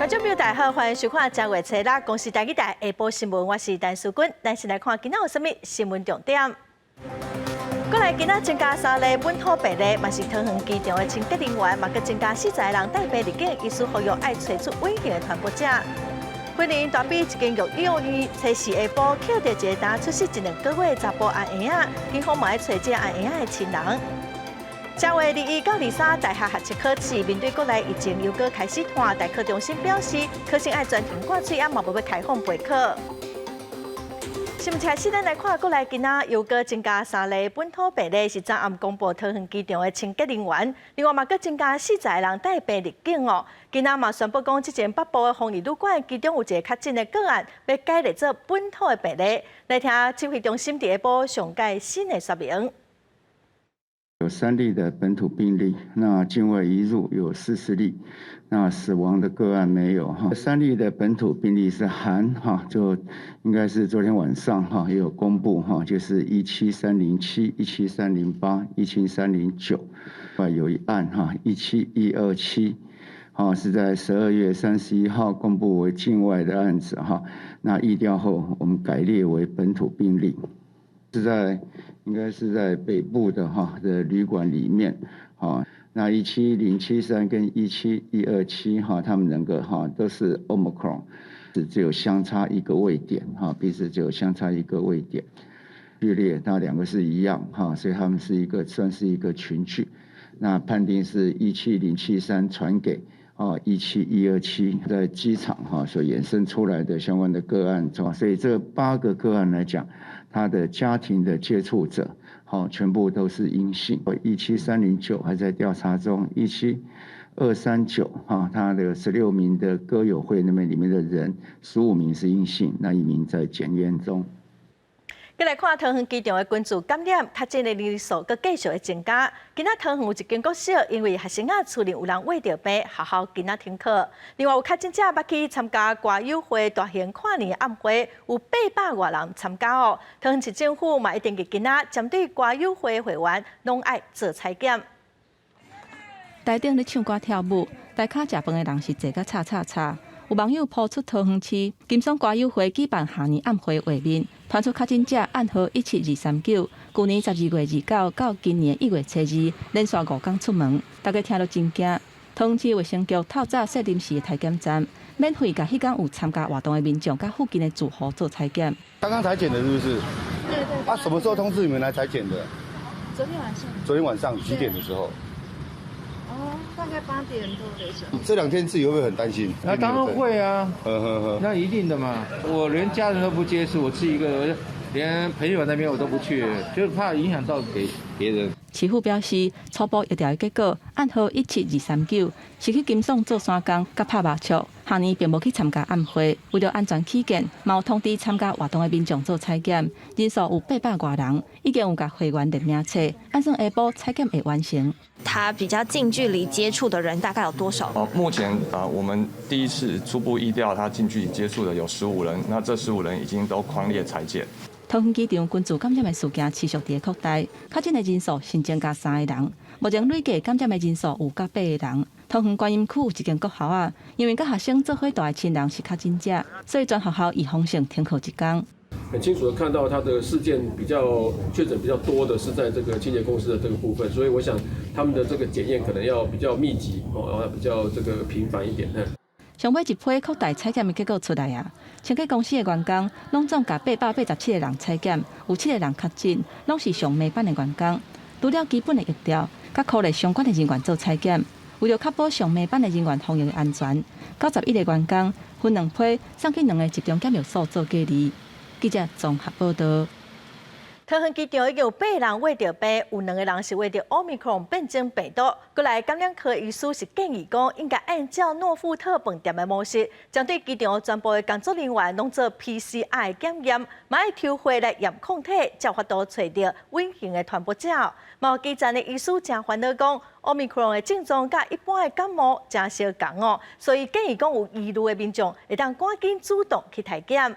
观众朋友大家好，欢迎收看正月初六公视台语台下晡新闻，我是陈淑君。咱先来看今仔有啥物新闻重点。过来今仔增加3例本土病例，嘛是桃园机场的清洁人员，嘛佮增加40个人带病入境，医师呼吁爱找出危险的传播者。桂林大比一间育幼院，初四下晡捡到一个刚出世1、2个月的查甫阿婴仔，警方嘛要找这阿婴仔的亲人。正月21到23大学学测考试，面对国内疫情又搁开始拖，大考中心表示，考生爱全程挂嘴，也嘛无要开放备考。新闻开始，咱来看过来今仔又搁增加3例本土病例，是昨暗公布桃园机场的清洁人员，另外嘛搁增加40个人带病入境哦。今仔嘛宣布讲，之前北部的防疫旅馆其中有一个确诊的个案，被改列做本土的病例。来听指挥中心伫下晡上届新的说明。有3例的本土病例，那境外移入有40例，那死亡的个案没有哈。3例的本土病例是含哈，就应该是昨天晚上哈也有公布哈，就是17307、17308、17309，有一案哈17127，是在12月31号公布为境外的案子哈，那疫调后我们改列为本土病例。应该是在北部的旅馆里面，那17073跟17127他们2个都是 Omicron， 只有相差1个位点彼此只有相差1个位点，序列那2个是一样所以他们算是一个群聚，那判定是17073传给17127在机场所衍生出来的相关的个案，所以这8个个案来讲，他的家庭的接触者全部都是阴性。17309还在调查中，17239他的16名的歌友会那边里面的人，15名是阴性，那1名在检验中。再来看桃园机场的群组感染确诊的人数，佮继续的增加。今仔桃园有一间国小，因为学生厝里有人喂着病，学校今仔停课。另外有确诊者捌去参加歌友会大型跨年暗会，有800多人参加哦。桃园市政府嘛一定今仔针对歌友会会员，拢爱做采检。台顶咧唱歌跳舞，台骹食饭的人是坐甲叉叉叉。有网友抛出桃园市金松歌友会举办下年暗会画面，传出确诊者暗号17239，去年12月29到今年1月初2，连续5天出门，大家听到真惊。桃园市卫生局透早设临时的采检站，免费甲迄天有参加活动的民众甲附近的住户做采检。刚刚采检的是不是？对对。啊，什么时候通知你们来采检的？昨天晚上。昨天晚上几点的时候？大概8点多的时候。这2天自己会不会很担心？那当然会啊，那一定的嘛。我连家人都不接触，我自己一个，连朋友那边我都不去，就是怕影响到给别人。市府表示，初步疫调的结果暗号17239，是去金爽做3工，甲拍麻将。下年并无去参加暗会，为了安全起见，嘛有通知参加活动的民众做采检，人数有800多人，已经有甲会员列名册，按算下晡采检会完成。他比较近距离接触的人大概有多少？目前我们第一次初步疫调，他近距离接触的有15人，那这15人已经都匡列采检。桃园机场群组感染的事件持续伫扩大，确诊的人数新增加3个人，目前累计感染的人数有到8个人。桃园观音区有一间国校啊，因为甲学生做伙大的亲人是确诊者，所以全学校预防性停课1天。很清楚的看到他的事件比较确诊比较多的是在这个清洁公司的这个部分，所以我想他们的这个检验可能要比较密集要比较这个频繁一点。上尾一批扩大采检的结果出来啊，清洁公司的员工拢总甲887个人采检，有7个人确诊，拢是上尾班的员工。除了基本的疫调，甲科类相关的人员做采检，为了确保上尾班的人员防疫安全，91个员工分2批送去2个集中检疫所做隔离。记者综合报道。桃园机场已经有8人喂着病，有2个人是喂着 Omicron 变种病毒。过来感染科医师是建议讲，应该按照诺富特饭店的模式，针对机场全部的工作人员拢做 PCR 检验，嘛要抽血来验抗体，才有法度找到危险的传播者。某基层的医师真烦恼讲 ，Omicron 的症状甲一般的感冒真相同哦，所以建议讲有疑虑的民众会当赶紧主动去体检。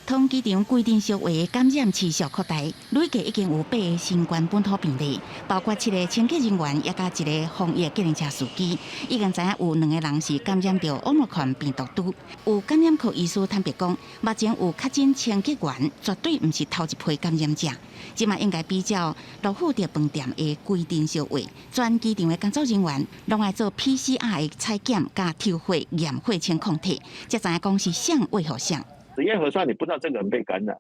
通机场规定小话感染持续扩大，累计已经有8个新冠本土病例，包括7个清洁人员，也加1个防疫计程车司机。已经知影有2个人是感染到Omicron病毒株。有感染科医师坦白讲，目前有确诊清洁员绝对不是头一批感染者。即嘛应该比较罗富德饭店的规定小话，全机场的工作人员拢爱做 PCR 的采检加抽血验血清抗体，才知影讲是谁为何谁。实验核酸你不知道这个人被感染，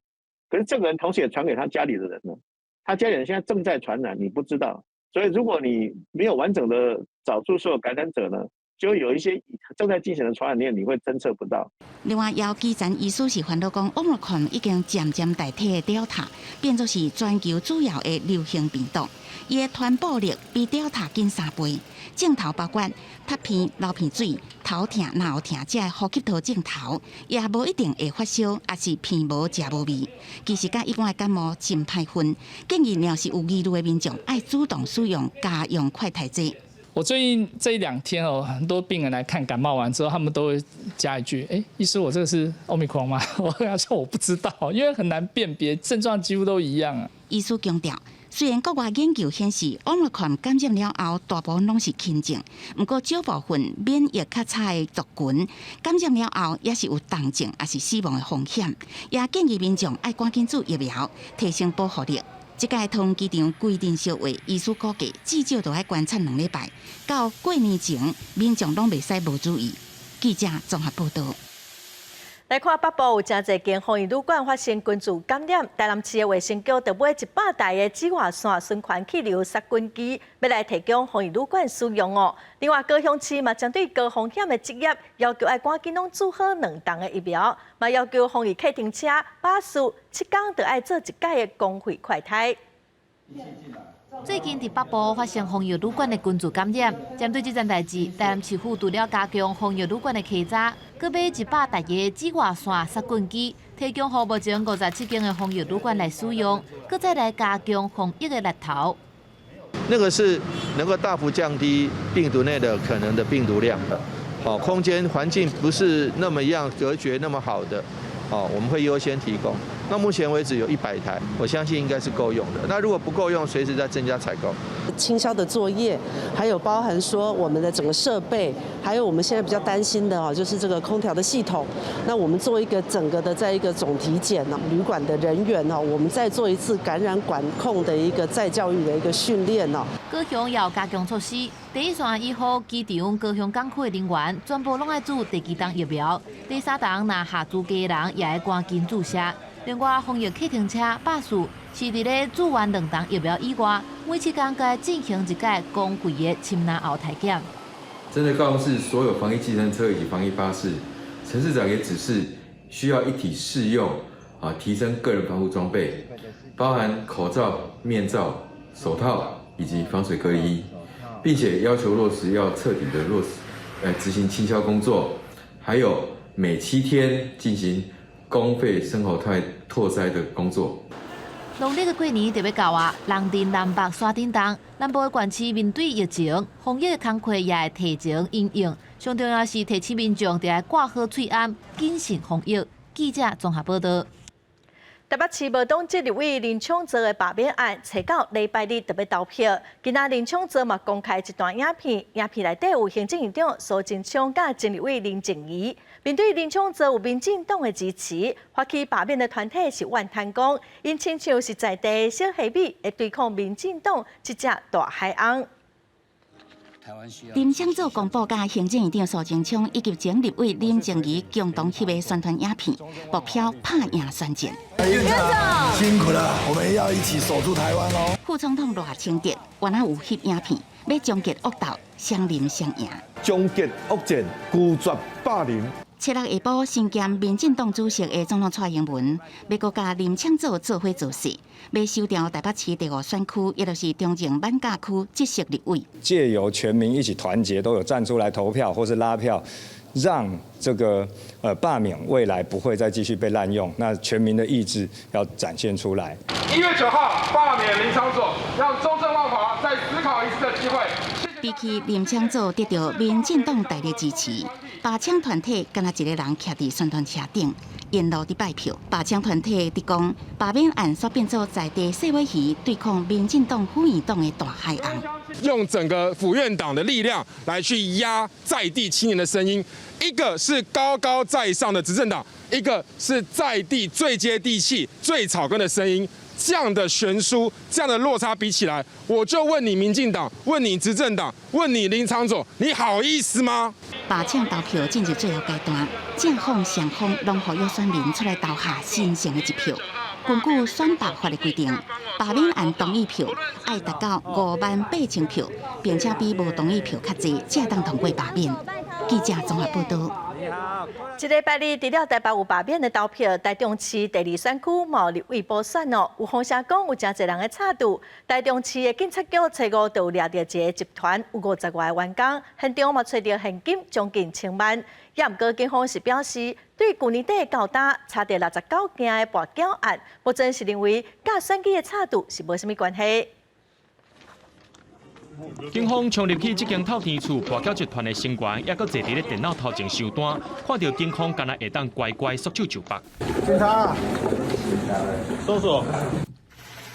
可是这个人同时也传给他家里的人了，他家里人现在正在传染，你不知道。所以如果你没有完整的找出所有感染者呢，就有一些正在进行的传染链你会侦测不到。另外，也有基层医师是烦恼讲 ，Omicron 已经渐渐代替 Delta， 变作是全球主要的流行病毒。伊的传播力比 Delta 近3倍。症头包括脱鼻、流鼻水、头痛、脑痛这个呼吸道症头，也无一定会发烧，也是鼻无食无味。其实，甲一般的感冒真歹分。建议若是有疑虑的民众，爱主动使用家用快筛剂。我最近这1-2天哦，很多病人来看感冒完之后，他们都会加一句：“医师，我这个是 Omicron 吗？”我跟他说我不知道，因为很难辨别，症状几乎都一样啊。医师强调，虽然国外研究显示 Omicron 感染了后，大部分拢是轻症，不过少部分免疫较差的族群感染了后，也是有重症，也是死亡的风险。也建议民众爱赶紧注疫苗，提升保护力。这届通机场规定小话，医师估计至少都要观察2礼拜。到过年前，民众拢袂使无注意。记者综合报道。来看北部有真侪间防疫旅馆发生群聚感染，台南市的卫生局就买100台的紫外线循环气流杀菌机，要来提供防疫旅馆使用哦。另外，高雄市嘛针对高风险的职业，要求要赶紧拢做好2档的疫苗，嘛要求防疫客停车、巴士7天就要做1届的公费快筛。最近伫北部发生防疫旅馆的群聚感染，针对这件代志，台南市府除了加强防疫旅馆的稽查，佮买100台的紫外线杀菌机，提供予目前57间的防疫旅馆来使用，佮再来加强防疫的力头。那个是能够大幅降低病毒内的可能的病毒量的，好，空间环境不是那么样隔绝那么好的，好，我们会优先提供。那目前为止有100台，我相信应该是够用的。那如果不够用，随时再增加采购。清消的作业，还有包含说我们的整个设备，还有我们现在比较担心的哦，就是这个空调的系统。那我们做一个整个的在一个总体检呢，旅馆的人员哦，我们再做一次感染管控的一个再教育的一个训练哦。高雄要加强措施，第1线1号机场高雄港区的人员全部拢爱注第2档疫苗，第3档若下注家的人也要赶紧注射。另外，防疫客停车、巴士是伫咧注完2档疫苗以外，每7天该进行1届公费的侵拿后台检。针对高雄市所有防疫计程车以及防疫巴士，陈市长也指示需要一体适用，提升个人防护装备，包含口罩、面罩、手套以及防水隔离衣，并且要求落实要彻底的执行清消工作，还有每7天进行公费生活态拓筛的工作。农历的过年就要到啊，人丁南北山顶东，南部的县市面对疫情，防疫的工作也会提前应用。上重要是提醒民众要挂好喙罨，谨慎防疫。记者综合报道。台北市无党籍立委林昌泽的罢免案，找到礼拜日就要投票。今仔林昌泽嘛公开一段影片，影片内底有行政院长苏贞昌甲前立委林静怡。面对林昌泽有民进党的支持，发起罢免的团体是怨叹讲，因亲像是在地的小虾米，会对抗民进党这只大海翁。林昌佐公布甲行政院长苏贞昌以及前立委林静怡共同翕的宣传影片，目标拍赢选战。院长辛苦了，我们要一起守住台湾哦。副总统赖清德原来有翕影片，要终结恶斗，相邻相赢。终结恶战，拒绝霸凌。7日下晡，身兼民进党主席的总统蔡英文，要阁甲林昌佐做伙做事，要收调台北市第5选区，也就是中正艋舺区这席立委。借由全民一起团结，都有站出来投票或是拉票，让这个罢免未来不会再继续被滥用。那全民的意志要展现出来。1月9号罢免林昌佐，让中正万华再思考一次的机会。比起林昌佐得到民进党大力支持，罢抢团体敢若一个人徛伫宣传车顶，沿路伫拜票。罢抢团体伫讲，罢免案煞变做在地社会鱼对抗民进党、府院党的大海案。用整个府院党的力量来去压在地青年的声音，一个是高高在上的执政党，一个是在地最接地气、最草根的声音。这样的悬殊，这样的落差比起来，我就问你民进党，问你执政党，问你林昶佐，你好意思吗？罢抢投票进入最后阶段，正方、上方拢互有选民出来投下神圣的一票。根据选罢法的规定，罢免案同意票要达到58000票，并且比无同意票较济，才当通过罢免。记者综合报道。一礼拜日，除了台北有罢免的投票，台中市第2选区毛立委补选哦，有风声讲有真侪人的插队。台中市的警察局初五就有抓到一个集团，有50外员工，现场嘛找到现金将近1000万。也毋过警方是表示，对去年底高达查到69件的跋筊案，目前是认为甲选举的插队是无啥物关系。警方冲入去这间透天厝，跋筊集团的成员也搁坐伫咧电脑头前收单，看到警方敢若会当乖乖束手就绑。警察，搜索。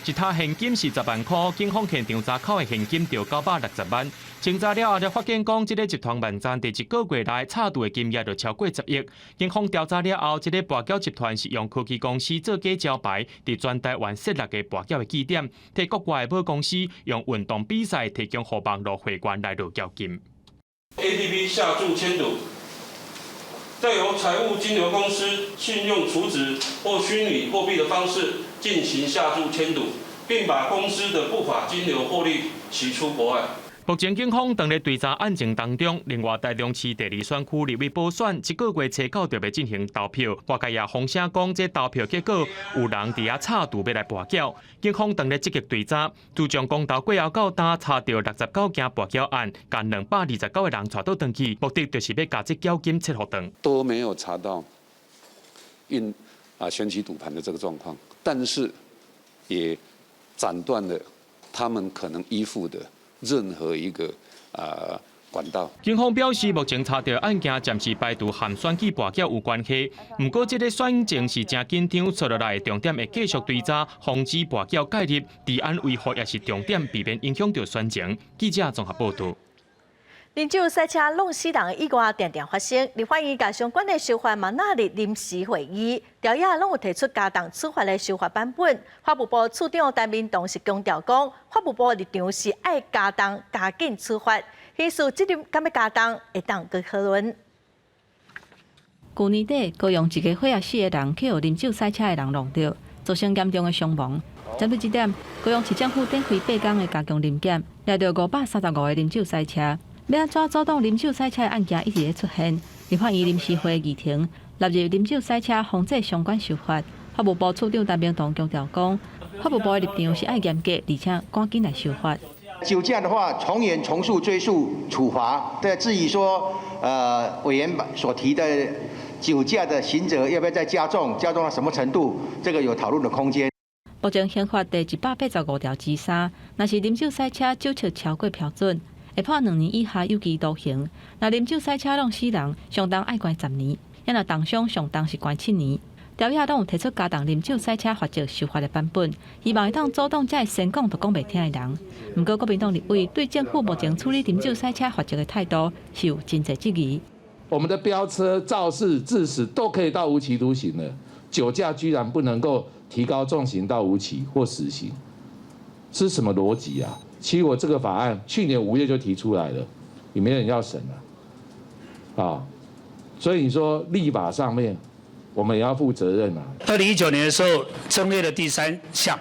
一沓现金是10万块，警方现场查扣的现金就960万。清查了后，才发现讲，这个集团网站第1个月内插队的金额就超过10亿。警方调查了后，这个跋筊集团是用科技公司做假招牌，伫全台湾设立的跋筊的据点，替国外的保公司用运动比赛提供予网络会员来落交金。APP 下注签赌，再由财务金流公司信用储值或虚拟货币的方式进行下注签赌，并把公司的不法金流获利洗出国外。目前警方正在追查案情当中。另外，台中市第2选区立委补选1个月初9就要进行投票，外界也风声讲，这投票结果有人伫遐插队要来跋筊。警方正在积极追查，自从公投过后到今查到69件跋筊案，甲229个人带到登记，目的就是要把这缴金切互长。都没有查到选举赌盘的这个状况，但是也斩断了他们可能依附的任何一个管道。警方表示，目前查到案件暂时排除和选举跋筊有关系。不过，这个选情是真紧张，接落来重点会继续追查，防止跋筊介入，治安维护也是重点，避免影响到选情。记者综合报道。啉酒赛车弄死人的意外常常发生，立法院甲相关的修法嘛纳入临时会议，调野拢有提出加重处罚的修法版本。法务部处长陈明同时强调讲，法务部立场是爱加重、加紧处罚，希望责任敢要加重，会当去讨论。去年底，高雄一个84个人去互啉酒赛车的人弄着，造成严重的伤亡。针对这点，高雄市政府展开8天的加强临检，抓到535个啉酒赛车。要安怎阻挡啉酒赛车的案件一直在出现？立法院临时会议庭纳入啉酒赛车防治相关修法。法务部处长陈明同强调讲，法务部的立场是爱严格，而且赶紧来修法。酒驾的话，从严从速追诉处罚。至于说，委员所提的酒驾的刑责要不要再加重，加重到什么程度，这个有讨论的空间。目前宪法第185条之3，若是啉酒赛车酒测超过标准，会判2年以下有期徒刑；若啉酒赛车弄死人，相当爱关10年；也若重伤，相当是关7年。调野拢有提出加重啉酒赛车罚则修法的版本，希望会当阻挡这先讲都讲袂听的人。不过，国民党立委对政府目前处理啉酒赛车罚则的态度是有真侪质疑。我们的飙车、肇事、致死都可以到无期徒刑了，酒驾居然不能够提高重刑到无期或死刑，是什么逻辑啊？其实我这个法案去年5月就提出来了，也没人要审了，所以你说立法上面我们也要负责任啊。2019年的时候增列了第3项，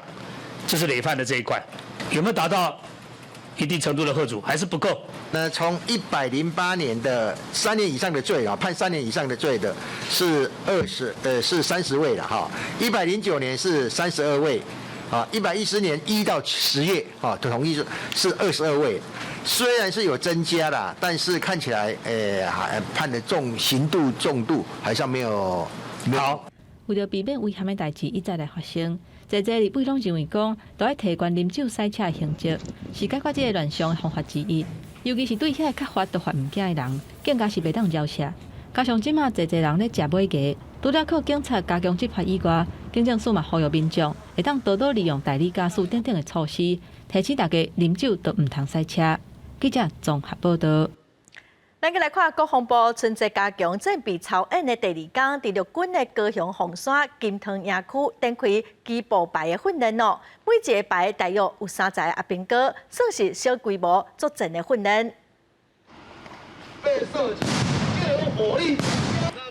就是累犯的这一块，有没有达到一定程度的吓阻？还是不够？从108年的3年以上的罪判3年以上的罪的是30位了109年是32位。110年1到10月统一是22位，虽然是有增加啦，但是看起来判的刑度重度好像没有好。为了避免危险的代志一再来发生，在立委拢认为讲，都要提悬啉酒赛车的刑责，是解决这个乱象的方法之一。尤其是对遐个较发都发物件的人，更加是袂当饶恕。加上即马侪人咧食买鸡，除了靠警察加强执法以外，警政署嘛呼吁民众会当多多利用代理驾驶等等的措施，提醒大家啉酒都唔通驶车。记者综合报道。咱来看国防部春节加强准备操演的第二天，第六军的高雄红山金汤营区展开机步排的训练哦。每一个排大约有30个阿兵哥，算是小规模作战的训练。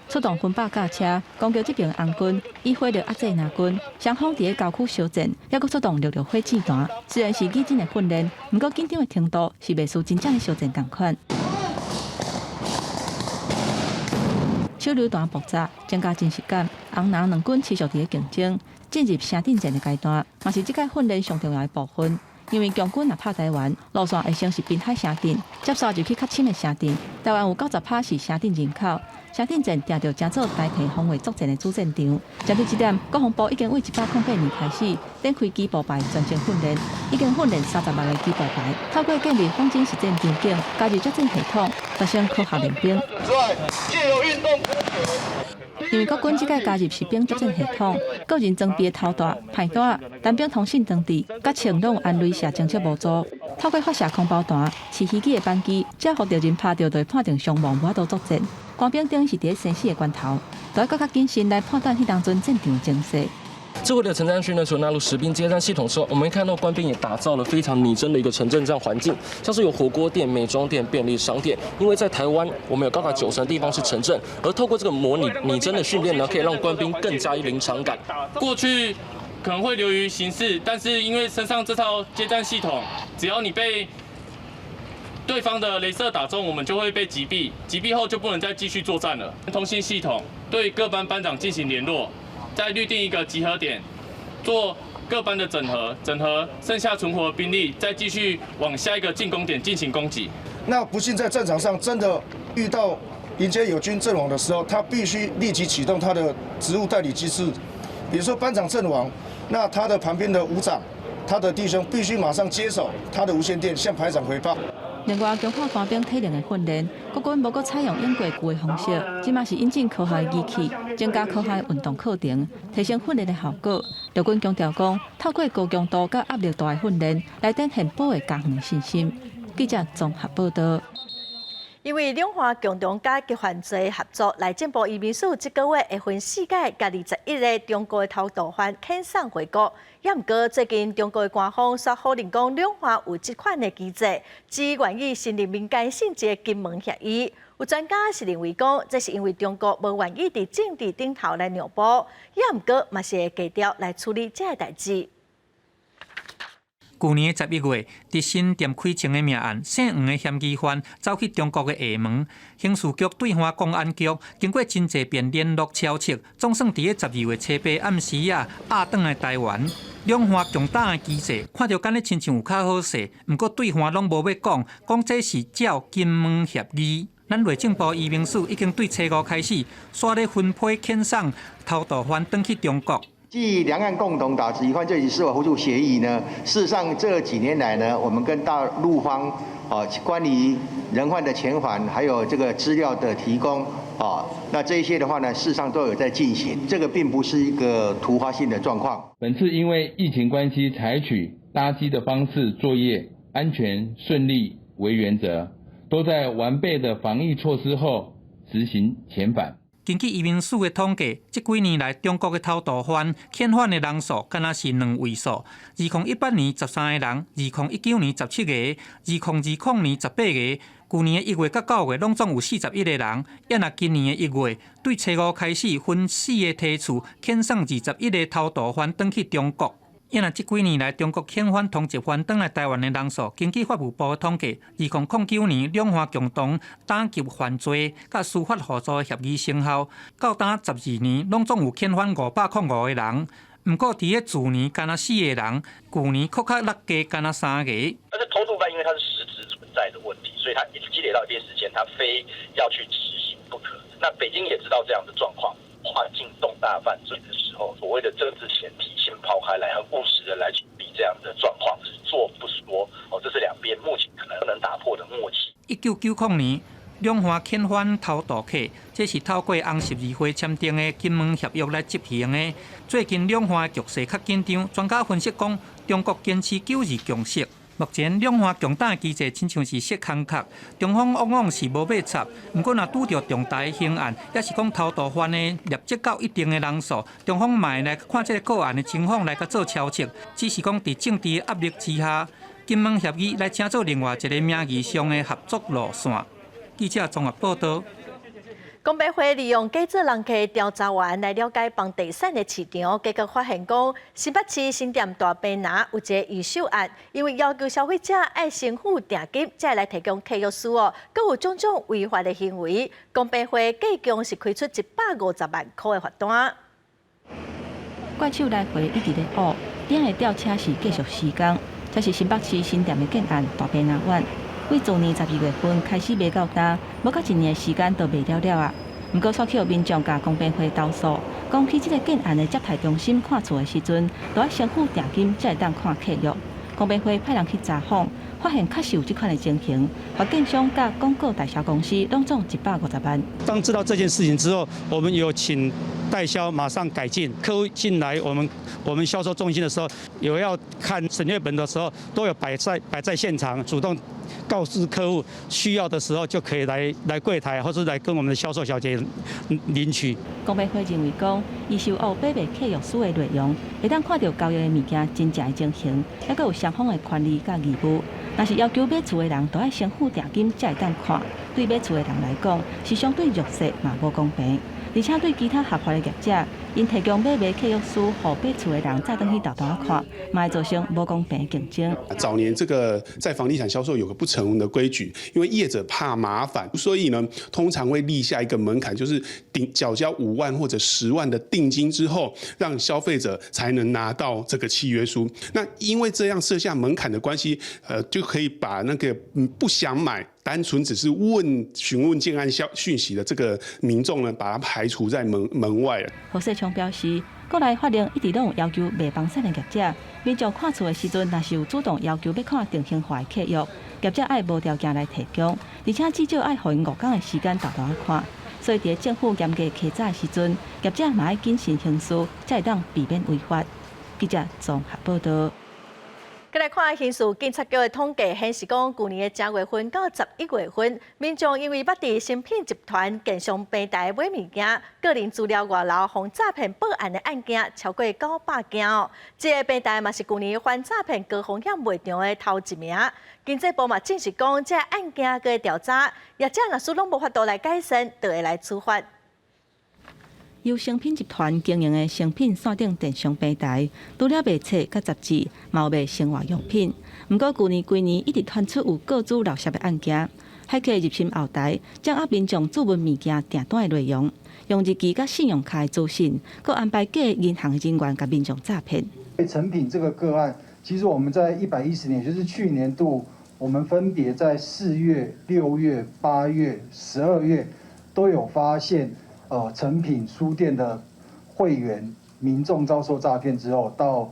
出动军八架车攻击这边红军，以火力压制南军。双方伫个郊区相战，还佫出动6火箭弹。虽然是拟真的训练，不过紧张的程度是袂输真正的相战同款。手榴弹爆炸，增加真实感。红蓝两军持续伫个竞争，进入城镇战的阶段，嘛是这届训练上重要的部分。因为强军若拍台湾，路线会先是滨海城镇，接续就去较深的城镇。台湾有90%是城镇人口，城镇战定着正做代替防卫作战的主战场。针对这点，国防部已经为108年开始展开机步排全程训练，已经训练30万个机步排，透过建立方针实战场景，加入作战系统，达成科学练兵。借由运动。因为国军即届加入士兵作战系统，个人装备的头带、派带、单兵通信装置，甲枪拢有安雷射侦测模组。透过发射空包弹、饲飞机的扳机，只要互敌人拍到，就会判定伤亡，无法度作战。官兵等是伫生死的关头，都要更较谨慎来判断迄当阵战场的情势。这回的城战训练所纳入实兵接战系统之后，我们看到官兵也打造了非常拟真的一个城镇战环境，像是有火锅店、美妆店、便利商店。因为在台湾，我们有高达90%的地方是城镇，而透过这个模拟拟真的训练呢，可以让官兵更加临场感。过去可能会流于形式，但是因为身上这套接战系统，只要你被对方的雷射打中，我们就会被击毙，击毙后就不能再继续作战了。通信系统对各班班长进行联络。再预定一个集合点，做各班的整合，剩下存活的兵力，再继续往下一个进攻点进行攻击。那不幸在战场上真的遇到迎接友军阵亡的时候，他必须立即启动他的职务代理机制，比如说班长阵亡，那他的旁边的伍长、他的弟兄必须马上接手他的无线电向排长回报。另外，强化官兵体能的训练，国军无阁采用演过旧的方式，即嘛是引进科学的仪器，增加科学的运动课程，提升训练的效果。陆军强调讲，透过高强度甲压力大的训练，来展现保卫家园的信心。记者综合报道。因为两岸共同加激犯罪合作，内政部移民署这个月会分4届甲21个中国的偷渡犯遣送回国。也毋过，最近中国的官方却否认讲两岸有这款的机制，只愿意信任民间性质的金门协议。有专家是认为讲，这是因为中国无愿意伫政治顶头来让步，也毋过嘛是会低调来处理这个代志。去年11月，伫新店开枪的命案，姓黄的嫌疑犯走去中国的厦门，刑事局对华公安局经过真侪遍联络敲测，总算伫个12月初8暗时压转来台湾。两岸强大的机制，看到敢咧亲像有较好势，毋过对方拢无要讲这是照金门协议。咱内政部移民署已经对初5开始，刷咧分配遣送偷渡犯转去中国。继两岸共同打击疑犯罪及司法互助协议呢，事实上这几年来呢，我们跟大陆方关于人犯的遣返，还有这个资料的提供那这一些的话呢，事实上都有在进行，这个并不是一个突发性的状况。本次因为疫情关系，采取搭机的方式作业，安全顺利为原则，都在完备的防疫措施后执行遣返。根据移民署的统计，这几年来中国的偷渡犯遣返的人数敢若是2位数。2018年13个人，2019年17个，2020年18个，去年的1月到9月拢总有41个人。也若今年的1月，对初5开始分4个梯次遣送21个偷渡犯转去中国。因为这几年来，中国遣返通缉犯转来台湾的人数，根据法务部的统计，2009年两岸共同打击犯罪甲司法互助的协议生效，到打12年，拢总有遣返505个人。不过，伫个去年敢若4个人，去年搁较落加敢若3个。但是偷渡犯因为它是实质存在的问题，所以它一直积累到一定时间，它非要去执行不可。那北京也知道这样的状况。跨境重大犯罪的时候，所谓的政治前提先抛开来，很务实的来处理这样的状况，只做不说。这是两边目前可能不能打破的默契。1990年，两岸遣返偷渡客，这是透过红12会签订的金门协约来执行的。最近两岸的局势较紧张，专家分析讲，中国坚持9日共识。目前两岸强大的机制亲像是设空壳，中方往往是无马插。不过，若拄到重大的刑案，也是讲偷渡犯的累积到一定的人数，中方嘛会来看这个个案的情况来做敲测。只是讲伫政治压力之下，金门协议来请做另外一个名义上的合作路线。记者综合报道。公平会利用假做人客调查员来了解房地产的市场，结果发现讲，新北市新店大坪林有一个预售案，因为要求消费者爱先付定金，才来提供契约书哦，阁有种种违法的行为。公平会计共是开出150万块的罚单。怪手来回一直咧乌，顶的吊车是继续施工，这是新北市新店的建案大坪林苑。为去年12月份开始卖到单，无到1年的时间都卖了了啊。不过，却有民众甲公平会投诉，讲去这个建案的接待中心看厝的时阵，都要先付定金才会当看契约。公平会派人去查访，发现确实有这款的情形，发建商甲广告代销公司拢总150万。当知道这件事情之后，我们有请代销马上改进。客户进来我们销售中心的时候，有要看审阅本的时候，都有摆在现场，主动告知客户需要的时候就可以来柜台，或是来跟我们的销售小姐领取。公平会认为讲，伊收欧买卖契约书的内容，会当看到交易的物件真正的情形，还佫有双方的权利甲义务。若是要求买厝的人，都要先付定金才会当看，对买厝的人来讲，是相对弱势嘛无公平。而且对其他合法的业者，因提供买卖契约书，互买厝的人再登去豆豆看，嘛会造成无公平的竞争。早年这个在房地产销售有个不成文的规矩，因为业者怕麻烦，所以呢，通常会立下一个门槛，就是缴交5万或者10万的定金之后，让消费者才能拿到这个契约书。那因为这样设下门槛的关系，就可以把那个不想买，单纯只是询问建案讯息的这个民众呢，把它排除在门外了。何世昌表示，国内法令一直拢有要求卖房产的业者，民众看厝的时阵，若是有主动要求要看定型化的契约，业者爱无条件来提供，而且至少爱互因5天的时间豆豆看。所以，伫政府严格稽查的时阵，业者嘛要谨慎行事，才会当避免违法。记者综合报道。再来看刑事警察局的统计显示，讲去年的10月份到11月份，民众因为捌伫诚品集团建商平台买物件，个人资料外流、防诈骗报案的案件超过900件哦。这个平台嘛是去年反诈骗高风险卖场的头一名。经济部嘛证实讲，这案件个调查，业者若是拢无法度来改善，就会来处罚。由诚品集团经营的诚品线顶电商平台，除了卖册甲杂志，嘛有卖生活用品。不过，去年规年一直传出有个资漏泄的案件，骇客入侵后台，掌握民众注文物件订单的内容，用日期甲信用卡的资讯，佮安排假银行人员甲民众诈骗。诚品这个个案，其实我们在110年，就是去年度，我们分别在4月、6月、8月、12月都有发现。诚品书店的会员民众遭受诈骗之后，到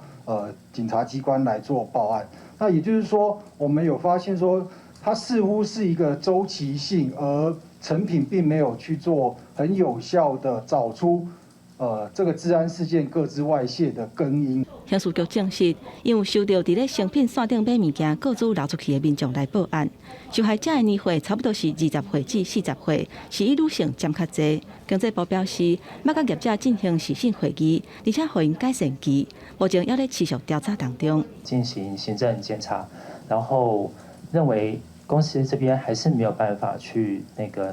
警察机关来做报案。那也就是说，我们有发现说，它似乎是一个周期性，而诚品并没有去做很有效的找出这个治安事件个资外泄的根因。刑事局证实，因为收到伫咧诚品线顶买物件个资流出去的民众来报案，受害者的年岁差不多是20岁至40岁，是以女性占较侪。经济部表示，要甲业者进行实讯会议，而且互因改善期，目前还在持续调查当中。进行行政检查，然后认为公司这边还是没有办法去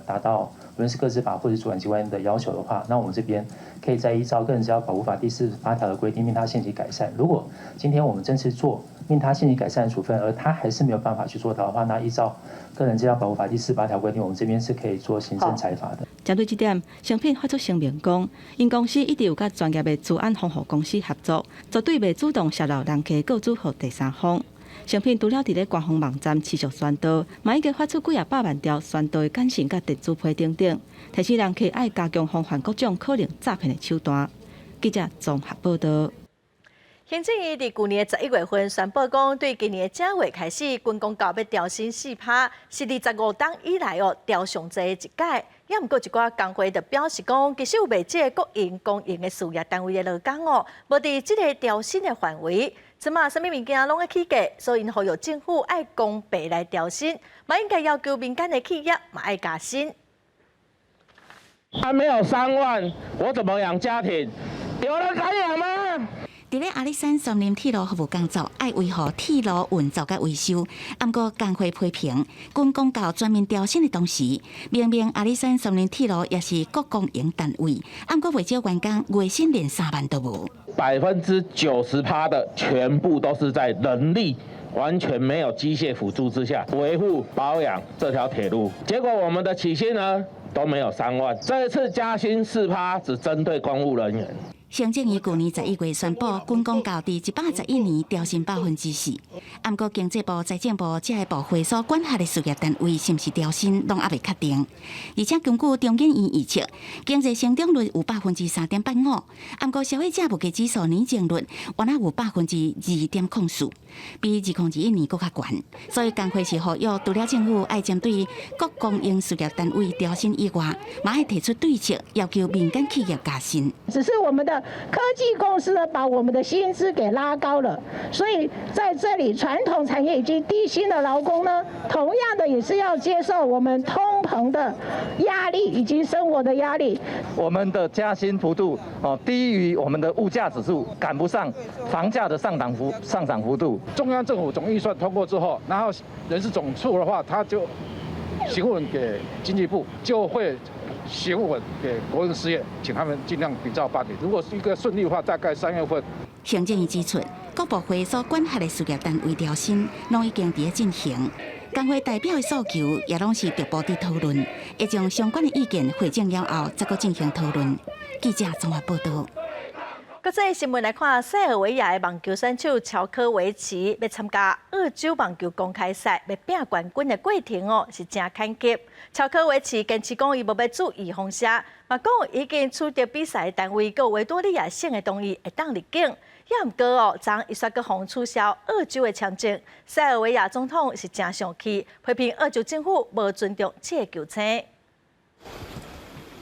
达到无论是个资法或者主管机关的要求的话，那我们这边可以再依照《个人资料保护法》第48条的规定，命他限期改善。如果今天我们正式做命他限期改善的处分，而他还是没有办法去做到的话，那依照《个人资料保护法》第48条规定，我们这边是可以做行政裁罚的。针对这点，诚品发出声明讲，因公司一直有甲专业的治安防护公司合作，绝对袂主动泄露人客个资予第三方。诚品除了伫咧官方网站持续宣导，嘛已经发出几啊百万条宣导的简讯甲电子批等等，提醒人客爱加强防范各种可能诈骗的手段。记者综合报道。行政院伫去年11月份宣布讲，对今年正月开始，军公教要调薪4%，是25档以来调上济一届。也毋过一寡工会就表示讲，其实有未少国营、公营的事业单位的劳工无伫即个调薪的范围。即嘛，啥物物件拢爱起价，所以呼吁政府爱公平来调薪，嘛应该要求民间的企业嘛爱加薪。还没有3万，我怎么养家庭？有人敢养吗？伫咧阿里山森林铁路服务工作，爱维护铁路运作甲维修。毋过工会批评，军公教全面调薪的同时，明明阿里山森林铁路也是国公营单位，毋过为少员工月薪连3万都无。90%的全部都是在人力完全没有机械辅助之下维护保养这条铁路，结果我们的起薪呢都没有3万，这一次加薪4%只针对公务人员。行政院去年11月宣布，军公教伫111年调薪4%，毋过经济部、财政部这个部会所管辖的事业单位是毋是调薪，拢还未确定。而且根据中研院预测，经济成长率有3.85%，毋过消费者物价指数年增率原来有2.04%，比2021年更较悬。所以工会是呼吁，除了政府爱针对各公营事业单位调薪以外，嘛爱提出对策，要求民间企业加薪。只是我们的科技公司呢，把我们的薪资给拉高了，所以在这里传统产业以及低薪的劳工呢，同样的也是要接受我们通膨的压力以及生活的压力。我们的加薪幅度低于我们的物价指数，赶不上房价的上涨幅度。中央政府总预算通过之后，然后人事总处的话，他就询问给经济部，就会询问给国营事业，请他们尽量比照办理。如果是一个顺利的话，大概3月份。行政院指出，各部会所管辖的事业单位调薪，拢已经伫咧进行。工会代表的诉求也拢是逐步伫讨论，会将相关的意见汇整了后，再搁进行讨论。记者综合报道。国际新闻来看，塞尔维亚的网球选手乔科维奇要参加澳洲网球公开赛，要拼冠军的过程是真坎坷。乔科维奇坚持讲伊无要注意风险，嘛讲已经取得比赛单位个维多利亚省的同意，会当入境。也毋过昨伊煞个互取消澳洲的签证。塞尔维亚总统是真生气，批评澳洲政府无尊重这个求签。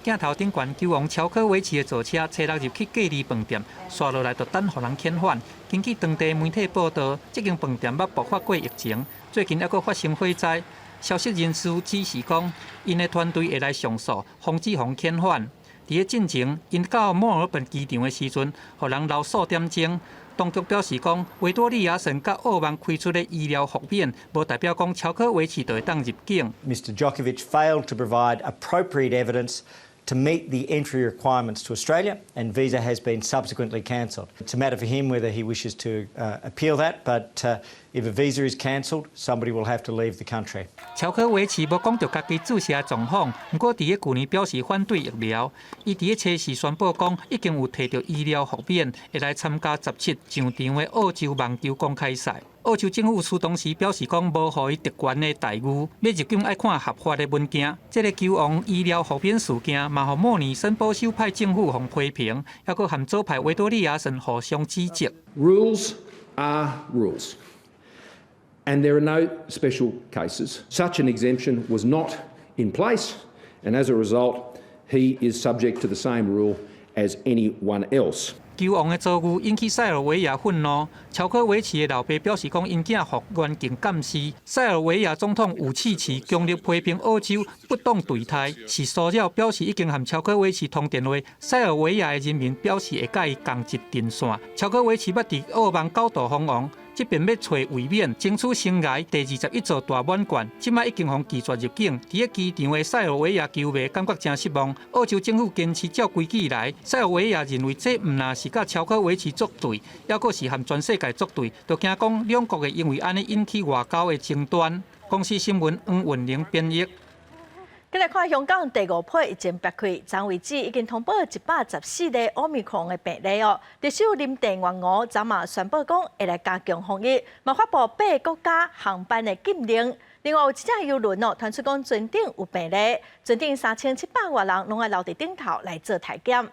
镜头顶悬球王乔科维奇的坐车，车落入去隔离饭店，刷落来就等互人遣返。根据当地媒体报道，这间饭店捌爆发过疫情，最近还佫发生火灾。消息人士指示讲，因的团队会来上诉，防止互遣返。伫个进前，因到墨尔本机场的时阵，互人留数点钟。当局表示讲，维多利亚省甲澳网开出的医疗豁免，无代表讲乔科维奇就会当入境。Mr. Djokovic failed to provide appropriate evidence to meet the entry requirements to Australia, and visa has been subsequently cancelled. It's a matter for him whether he wishes to appeal that, but if a visa is cancelled, somebody will have to leave the country. 乔科维奇无讲到家己注射的状况，不过伫个去年表示反对疫苗。伊伫个车时宣布讲，已经有摕到医疗豁免，会来参加17上场的澳洲网球公开赛。澳洲政府当时表示讲，无予伊特权的待遇，要入境爱看合法的文件。这个球王医疗豁免事件，嘛，互莫尼森保守派政府互批评，还佫含左派维多利亚省互相指责。Rules are rules, and there are no special cases. Such an exemption was not in place, and as a result, he is subject to the same rule as anyone else. 球王的遭遇引起塞尔维亚愤怒。乔科维奇的老爸表示讲，因囝获冤境监视。塞尔维亚总统武契奇强烈批评澳洲不当对待，是骚扰，表示已经和乔科维奇通电话。塞尔维亚的人民表示会甲伊共一阵线。乔科维奇捌伫澳网9度封王。这边要找卫冕，争取生涯第21座大满贯，即摆已经互拒绝入境。伫个机场的塞尔维亚球迷感觉真失望。澳洲政府坚持照规矩来，塞尔维亚认为这毋但是甲乔科维奇作对，还佫是和全世界作对，就惊讲两国会因为安尼引起外交的争端。公司新闻黄云玲编译。再来看香港第5波疫情爆开，昨为止已经通报114例奥密克戎的病例哦。特首林郑月娥昨嘛宣布讲会来加强防疫，嘛发布8个国家航班的禁令。另外有一只邮轮哦，传出讲船顶有病例，船顶3700多人拢爱留伫顶头来做体检。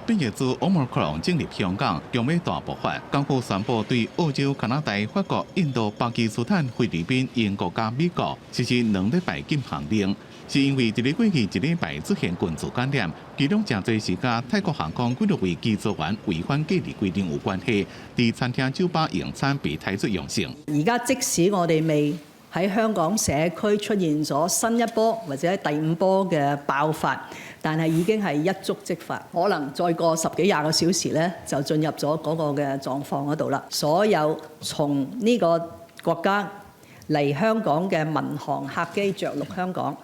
变异株 Omicron 进入香港，将要大爆发。港府宣布对澳洲、加拿大、法国、印度、巴基斯坦、菲律宾、英国加美国实施2礼拜禁行令，是因为伫过去1礼拜出现群组感染，其中真侪是甲泰国航空纪录位机组员违反隔离规定有關係，伫餐廳、酒吧用餐被睇出陽性。而家即使我哋未喺香港社區出現咗新一波或者第5波嘅爆發，但係已經係一觸即發，可能再過10幾20個小時咧，就進入咗嗰個嘅狀況嗰度啦。所有從呢個國家嚟香港嘅民航客機着陸香港，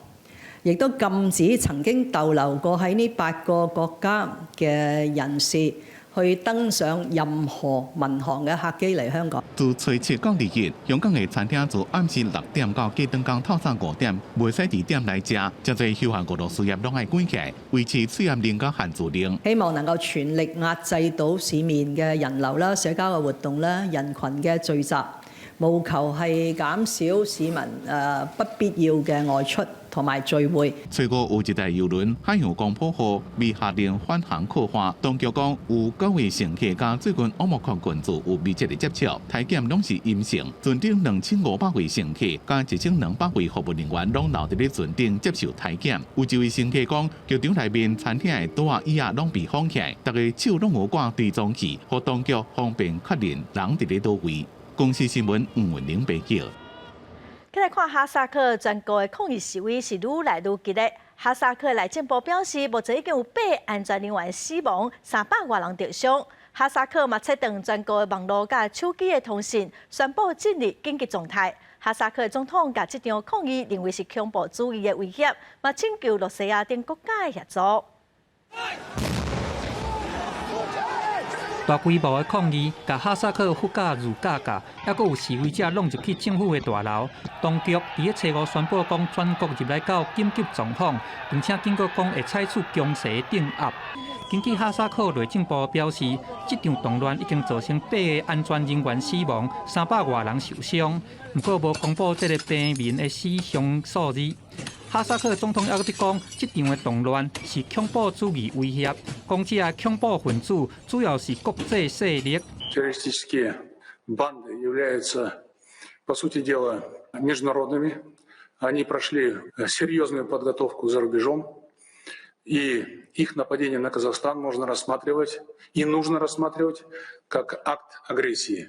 亦都禁止曾經逗留過喺呢8個國家嘅人士去登上任何民航嘅客機嚟香港。自初7到2日，香港嘅餐廳自暗時6點到隔頓工透早5點，袂使2點來食，真侪休閒娛樂事業攏愛關起來，維持出入令甲限聚令。希望能夠全力壓制到市面嘅人流啦、社交嘅活動啦、人群嘅聚集，務求係減少市民不必要嘅外出同埋聚會。隨後有一台郵輪海洋光譜號被下令返航靠岸，當局講有9位乘客甲最近Omicron群組有密切的接觸，體檢攏是陰性。船頂2500位乘客甲1200位服務人員攏留佇咧船頂接受體檢。有一位乘客講，機場內面餐廳的桌椅啊攏被封起來，大家手攏有掛追蹤器，互當局方便確認人佇咧倒位。公司新聞吳文玲報道。再來看哈薩克全國的抗議示威是愈來愈激烈。哈薩克內政部表示，目前已經有8安全人員死亡，300多人受傷。哈薩克嘛切斷全國的網絡甲手機的通訊，宣布進入緊急狀態。哈薩克總統甲這場抗議認為是恐怖主義的威脅，嘛請求羅西亞等國家的協助。大規模的抗議，甲哈薩克物價如價格，還佫有示威者弄入去政府的大樓。當局伫咧初5宣布講全國入來到緊急狀況，並且警告講會採取強勢鎮壓。根據哈薩克內政部表示，這場動亂已經造成8個安全人員死亡，300多人受傷。不過無公布這個平民的死傷數字。哈薩克總統還佫講，這場的動亂是恐怖主義威脅，講這些恐怖分子主要是國際勢力。Террористические банды являются, по сути дела, международными. Они прошли серьезную подготовку за рубежом, и их нападение на Казахстан можно рассматривать и нужно рассматривать как акт агрессии.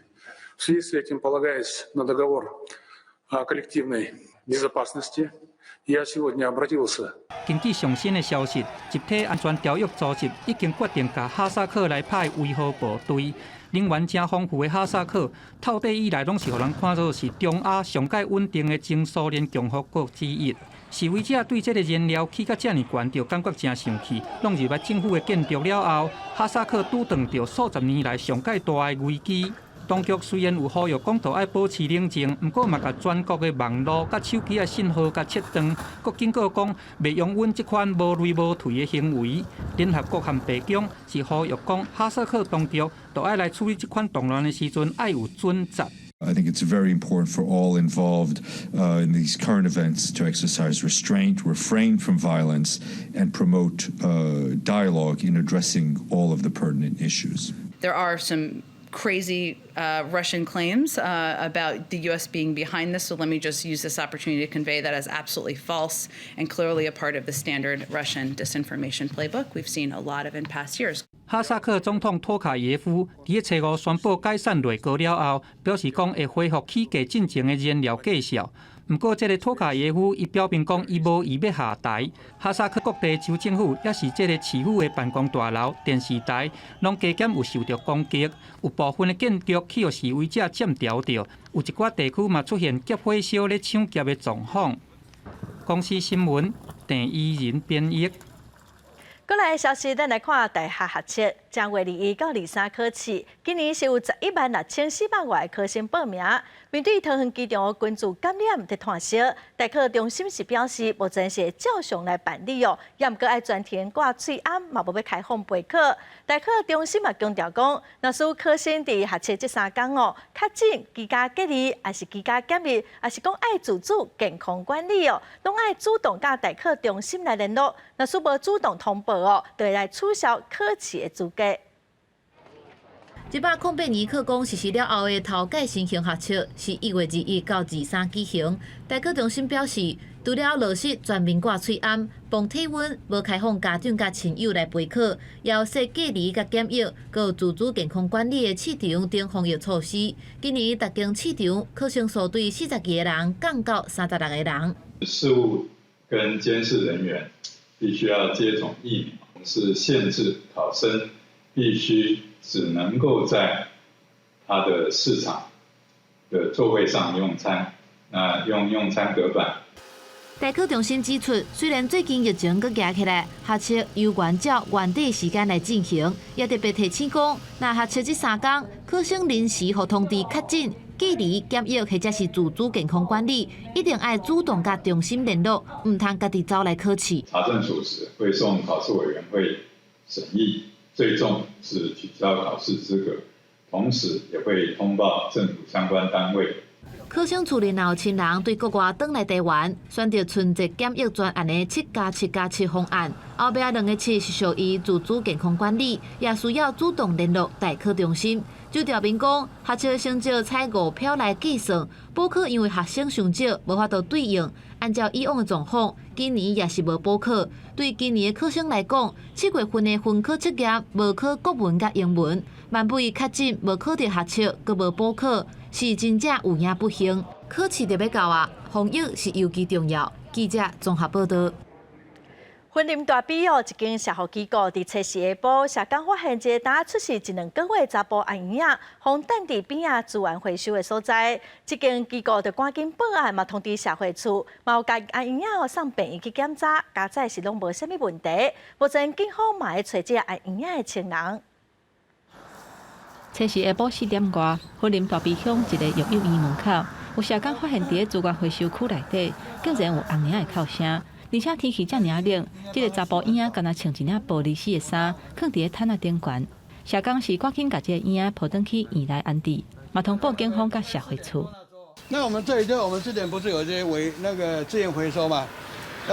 В связи с этим, полагаясь на договор о коллективной безопасности, я сегодня обратился. 根據上新的消息，集體安全條約組織已經決定甲哈薩克來派維和部隊。能源正豐富的哈薩克，透底以來攏是互人看作是中亞上界穩定的前蘇聯共和國之一。示威者對這個燃料起甲這麼懸，就感覺真生氣。弄入來政府的建築了後，哈薩克拄撞到數十年來上界大的危機。當局雖然有呼籲講道愛保持冷靜，不過嘛甲全國的網絡甲手機的信號甲切斷，佫警告講袂容允這款無類無退的行為。聯合國和北京是呼籲講哈薩克當局都愛來處理這款動亂的時陣愛有準則。I think it's very important for all involved in these current events to exercise restraint, refrain from violence, and promote dialogue in addressing all of the pertinent issues. There are some crazy Russian claims about the U.S. being behind this, so let me just use this opportunity to convey that as absolutely false and clearly a part of the standard Russian disinformation playbook we've seen a lot of in past years. 哈薩克總統托卡耶夫喺初5宣布解散內閣了後，表示講會恢復起價進前的燃料計數。不過，這個托卡耶夫伊表明講，伊無意要下台。哈薩克各地州政府也是這個市府的辦公大樓、電視台，攏加減有受到攻擊，有部分的建築去予示威者佔條到，有一寡地區嘛出現劫火燒咧搶劫的狀況。公司新聞鄭依仁編譯。過來消息，咱來看大學學測，將月21到23考試，今年是有116400外考生報名。面對桃園機場的群組感染的傳燒，大考中心是表示，目前是照常來辦理哦，也毋過愛全天掛喙暗，嘛無要開放備考。大考中心嘛強調講，若是考生佇學測這3天哦，確診居家隔離，還是居家檢疫，還是講愛自主健康管理哦，攏愛主動甲大考中心來聯絡。那如无主动通报哦，就会来取消考试的资格。108年考纲实施了后的头届新型学测是1月2日到23举行。代课中心表示，除了落实全面挂喙暗、防体温、无开放家长甲亲友来陪考，也有设隔离甲检疫，佮有自主健康管理的试场等防疫措施。今年逐间试场考生数对40几个人降到36个人。事务跟监视人员必须要接种疫苗，是限制考生必须只能够在他的市场的座位上用餐，那用餐隔板。代课中心指出，虽然最近疫情佫压起来，学测由原照原底时间来进行，也特别提醒讲，若学测这3天，考生临时互通知确诊、隔离、检疫或者是自主健康管理，一定要主动甲中心联络，唔通家己走来考试。查证属实，会送考试委员会审议。最重是取消考试资格，同时也会通报政府相关单位。考生厝里若有亲人对国外返来台湾，选择春节检疫专案的7+7+7方案，后壁2个7是属于自主健康管理，也需要主动联络代课中心。就调明讲，学测成绩采5票来计算，补考因为学生上少，无法度对应。按照以往的状况，今年也是无补考。对今年的考生来讲，7月份的分科测验无考国文甲英文，万不伊确诊无考到学测，佮无补考，是真正有影不幸。考试特别到啊，防疫是尤其重要。记者综合报道。婚林大比哦，一间社福机构伫测试下晡，社工发现一个刚出世1、2个月查甫阿姨仔，放等伫边仔资源回收的所在。这间机构就赶紧报案，嘛通知社会处，嘛有甲阿姨仔送病院去检查，加载是拢无啥物问题。目前警方嘛会找这阿姨仔的亲人。测试下晡4点外，婚林大比乡一个育幼院门口，有社工发现伫资源回收区内底，竟然有阿姨仔的哭声。而且天气遮尔冷，这个查甫婴仔敢若穿一领玻璃丝的衫，放伫个毯仔顶悬。社工是赶紧把这个婴仔抱转去院内安置，嘛通报警方甲社会处。那我们这里我们之前不是有这些资源回收嘛？可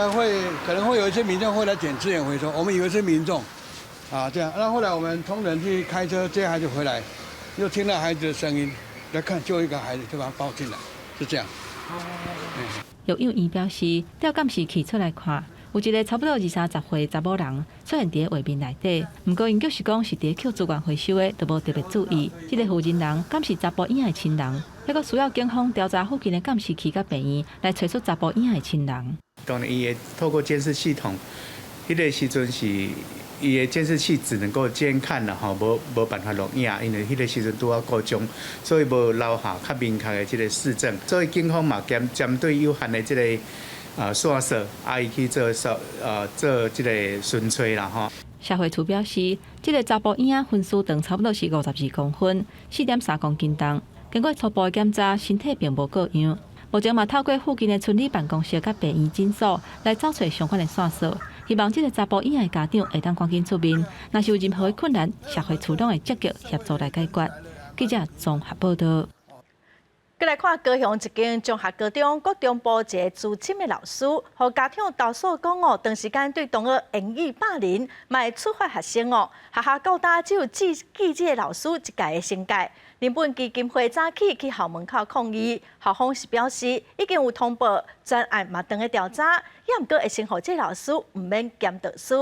能会有一些民众会来捡资源回收，我们以为是民众，啊这样。那后来我们同仁去开车接孩子回来，又听到孩子的声音，来看就一个孩子就把他抱进来，是这样。育幼院表示，吊监视器出来看，有一个差不多20-30岁查某人出现伫画面内底。不过因就是讲是伫捡资源回收的，就无特别注意。这个负责人监视查甫婴仔的亲人，还佫需要警方调查附近的监视器甲病院，来找出查甫婴仔的亲人。当然，伊会透过监视系统，迄个时阵是伊的监视器只能够监看啦，吼，无办法录影，因为迄个时阵拄啊高中，所以无留下较明确的即个事证。所以警方嘛针对有限的即个线索，伊去做即个巡查啦，吼。社会处表示，这个查甫婴仔分数长差不多是52公分，4.3公斤重。经过初步的检查，身体并无各样。目前嘛透过附近的村里办公室甲病院诊所来找找相关的线索。希望这个查甫婴仔的家长会当赶紧出面，若是有任何的困难，社会处拢会积极协助来解决。记者综合报道。再来看高雄一间中学高中，国中部一个资深的老师，和家长投诉讲哦，长时间对同学言语霸凌，嘛会处罚学生哦。学校到大只有记这个老师一届的升阶。林本基金会早起去校门口抗议，校方是表示已经有通报，专案嘛等个调查，也毋过会先互这老师毋免兼导师。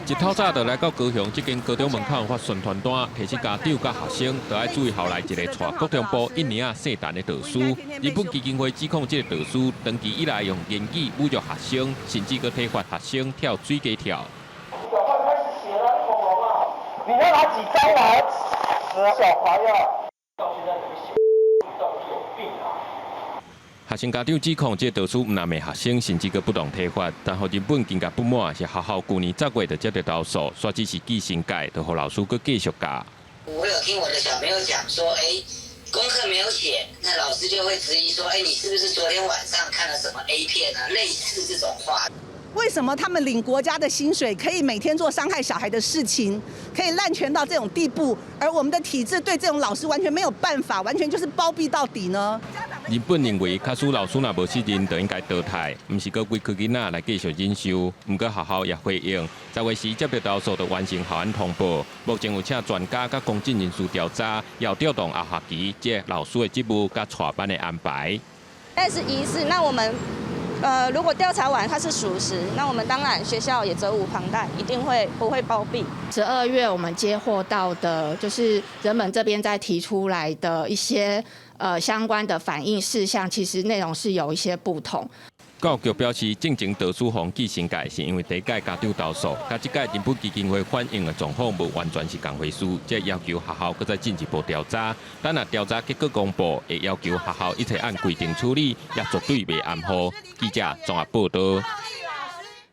一透早就来到高雄这间高中门口发宣传单，提醒家长甲学生都要注意校内一个带国中部1年姓陈的导师。日本基金会指控这个导师长期以来用言语侮辱学生，甚至佮体罚学生跳水架跳。你要拿几张来？小孩呀！学生家长指控这导师唔但骂学生，甚至佮不当体罚，但互日本更加不满是学校去年10月就接到投诉，说只是记升阶，就互老师佮继续教。我有听我的小朋友讲说，功课没有写，那老师就会质疑说，你是不是昨天晚上看了什么 A 片啊？类似这种话。为什么他们领国家的薪水，可以每天做伤害小孩的事情，可以滥权到这种地步，而我们的体制对这种老师完全没有办法，完全就是包庇到底呢？家长日本认为，卡斯老师若无适应，就应该淘汰，唔是搁规区囡仔来继续忍受。唔过学校也回应，10月时接到投诉，就完成校安通报。目前有请专家甲公正人士调查，要调动下学期即老师的职务甲带班的安排。但是疑似，那我们如果调查完它是属实，那我们当然学校也责无旁贷，一定不会包庇。12月我们接获到的，就是人们这边在提出来的一些相关的反映事项，其实内容是有一些不同。教育局表示，进前导师防记新界是因为第一届家长投诉，甲这届日本基金会反映的状况无完全是同回事，即要求学校搁再进一步调查。等若调查结果公布，会要求学校一切按规定处理，也绝对袂含糊。记者综合报道。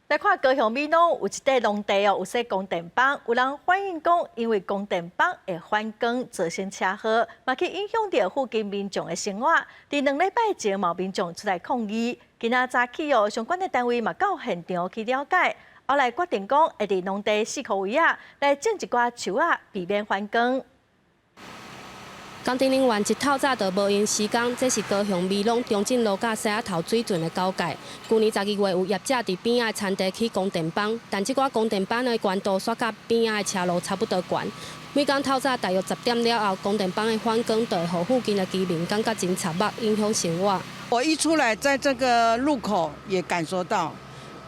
来看高雄美浓有一块农地有设供电棒，有人反映讲，因为供电棒会翻工造成车祸，嘛去影响到附近民众的生活。伫2礼拜前，有民众出来抗议，今仔早起相关的单位嘛到现场去了解，后来决定讲会伫农地4块位来种一寡树避免翻工。工地人员一透早就无因施工，这是高雄美浓中正路甲西仔头水圳的交界。去年12月有业者伫边仔田地起供电棒，但这寡供电棒的悬度煞甲边仔的车路差不多悬。每天透早大约10点了后，供电棒的翻工就会互附近的居民感觉真插目，影响生活。我一出来，在这个路口也感受到。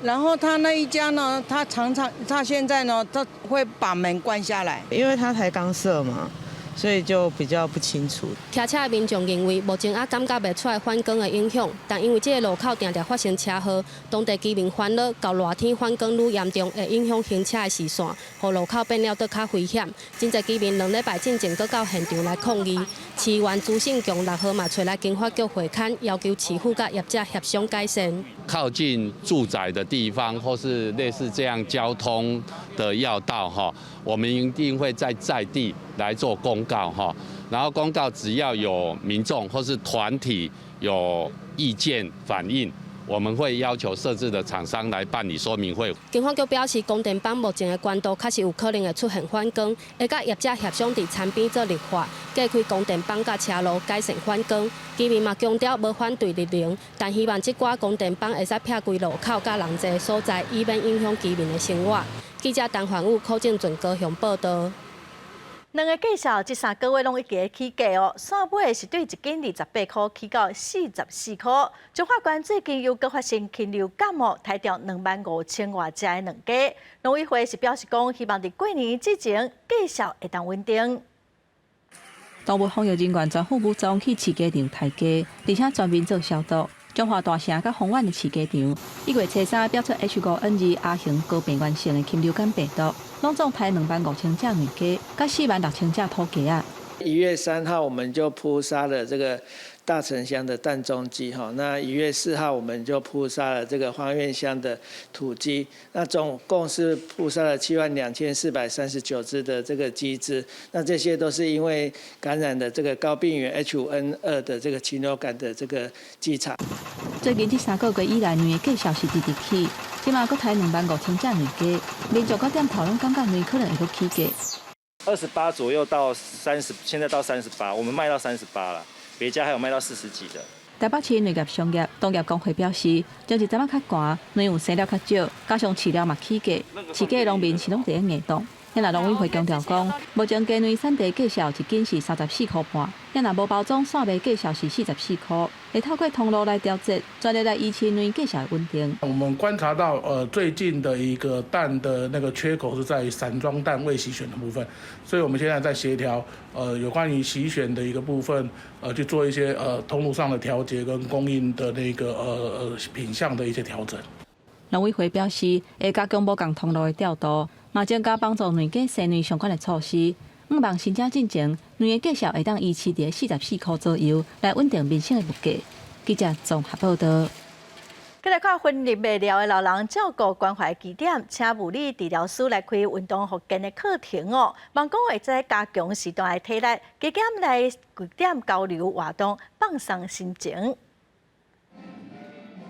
然后他那一家呢，他现在呢，他会把门关下来，因为他才刚设嘛。所以就比较不清楚。骑车的民众认为，目前也感觉袂出来翻工的影响，但因为这个路口常常发生车祸，当地居民烦恼，到热天翻工愈严重，会影响行车的视线，互路口变了得较危险。真侪居民2礼拜进前，搁到现场来抗议。市员朱信强6号嘛，找来经发局会勘，要求市府甲业者协商改善。靠近住宅的地方，或是类似这样交通的要道哈，我们一定会在地来做公告哈，然后公告只要有民众或是团体有意见反映，我们会要求设置的厂商来办理说明会。经发局表示，供电棒目前的悬度确实有可能会出现翻工，会甲业者协商伫田边做绿化，隔开供电棒甲车路，改善翻工。居民嘛强调无反对日龄，但希望这寡供电棒会使撇开路口甲人济所在，以免影响居民的生活。记者陈焕武、柯正俊高雄报道。2个介绍，这3个月拢一直起价哦。线尾是对1斤28块起到44块。中法官最近又搁发生禽流感哦，抬掉25000外只的两家。农委会是表示讲，希望伫过年之前介绍会当稳定。动物防疫人员全副武装去饲鸡场抬价，而且全面做消毒。中华大城甲丰原的饲鸡场，1月初3标出 H5N2 亚型高病原性的禽流感病毒，拢总抬25000只卵鸡，甲46000只土鸡啊。1月3号我们就扑杀了这个大城乡的蛋中鸡哈，那1月4号我们就扑杀了这个花苑乡的土鸡，那总共是扑杀了72439只的这个鸡只，那这些都是因为感染的这个高病原 H5N2 的这个禽流感的这个鸡场。最近这3个月以来，卵的价销是直直起，即马搁抬25000只卵鸡，民众到店头拢感觉卵可能会搁起价。28左右到30，现在到38，我们卖到38了，别家还有卖到40几的。台北市农业商业农业工会表示，经济昨晚较寒，卵有生了较少，加上饲料嘛起价，饲鸡的农民是拢第一硬动。因若农委会强调讲，目前鸡卵产地价销1斤是34块半，因若无包装线卖价销是44块，会透过通路来调节，全力来维持卵价销的稳定。我们观察到，最近的一个蛋的那个缺口是在于散装蛋未洗选的部分，所以我们现在在协调，有关于洗选的一个部分，去做一些通路上的调节跟供应的那个品项的一些调整。农委会表示，会加强无共通路的调度，嘛增加帮助卵鸡生卵相关的措施。5万申请进前，卵的价销会当维持在44块左右，来稳定民生的物价。记者综合报道。再来看婚礼未了的老人照顾关怀据点，请物理治疗师来开运动复健的课程哦。望讲会再加强时段的体力，加减来据点交流活动，放松心情。